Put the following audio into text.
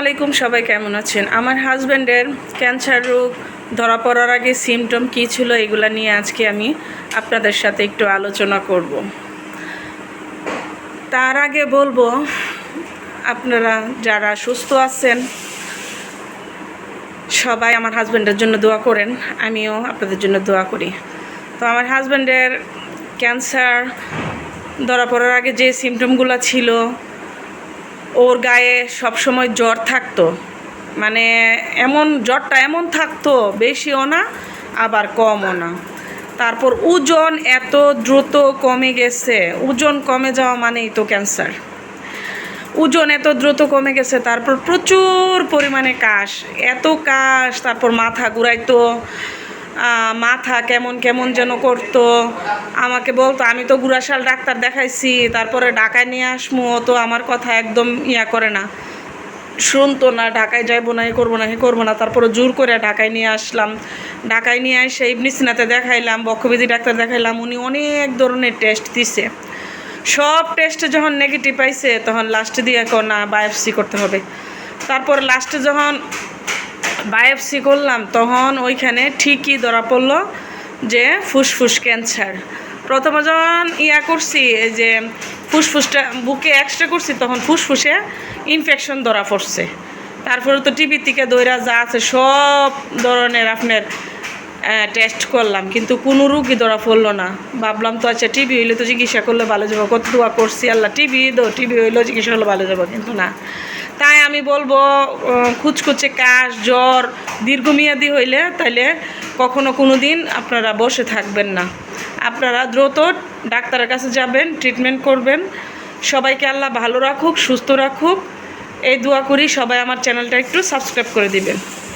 আলাইকুম, সবাই কেমন আছেন? আমার হাজব্যান্ডের ক্যান্সার রোগ ধরা পড়ার আগে সিমটম কী ছিল এগুলো নিয়ে আজকে আমি আপনাদের সাথে একটু আলোচনা করব। তার আগে বলবো, আপনারা যারা সুস্থ আছেন সবাই আমার হাজব্যান্ডের জন্য দোয়া করেন, আমিও আপনাদের জন্য দোয়া করি। তো আমার হাজব্যান্ডের ক্যান্সার ধরা পড়ার আগে যে সিমটমগুলো ছিল, ওর গায়ে সবসময় জ্বর থাকতো, মানে জ্বরটা এমন থাকতো, বেশিও না আবার কমও না। তারপর ওজন এত দ্রুত কমে গেছে, ওজন কমে যাওয়া মানেই তো ক্যান্সার। ওজন এত দ্রুত কমে গেছে, তারপর প্রচুর পরিমাণে কাশ, এত কাশ, তারপর মাথা ঘুরাইতো, মাথা কেমন কেমন যেন করতো। আমাকে বলতো, আমি তো গুড়াশাল ডাক্তার দেখাইছি, তারপরে ঢাকায় নিয়ে আসমু, তো আমার কথা একদম করে না, শুনতো না, ঢাকায় যাইবো না, করবো না। তারপরে জোর করে ঢাকায় নিয়ে আসলাম। ঢাকায় নিয়ে এসে ইবনে সিনাতে দেখাইলাম, বক্ষবিধি ডাক্তার দেখাইলাম। উনি অনেক ধরনের টেস্ট দিছে। সব টেস্টে যখন নেগেটিভ পাইছে, তখন লাস্টে দিয়ে না, বায়োপসি করতে হবে। তারপর লাস্টে যখন বায়োপসি করলাম, তখন ওইখানে ঠিকই ধরা পড়লো যে ফুসফুস ক্যান্সার। প্রথমে যখন করছি, এই যে ফুসফুসটা বুকে এক্সরে করছি, তখন ফুসফুসে ইনফেকশন ধরা পড়ছে। তারপরে তো টিভি থেকে দইরা যা আছে সব ধরনের আপনার টেস্ট করলাম, কিন্তু কোনো রোগই ধরা পড়লো না। ভাবলাম তো আচ্ছা টিবি হইলে তো চিকিৎসা করলে ভালো যাবো, কত দোয়া করছি আল্লাহ টিবি হইলেও চিকিৎসা করলে ভালো যাবো, কিন্তু না। তাই আমি বলবো, খুচখুচে কাশ, জ্বর দীর্ঘমেয়াদী হইলে তাইলে কখনো কোনো দিন আপনারা বসে থাকবেন না, আপনারা দ্রুত ডাক্তারের কাছে যাবেন, ট্রিটমেন্ট করবেন। সবাইকে আল্লাহ ভালো রাখুক, সুস্থ রাখুক, এই দোয়া করি। সবাই আমার চ্যানেলটা একটু সাবস্ক্রাইব করে দিবেন।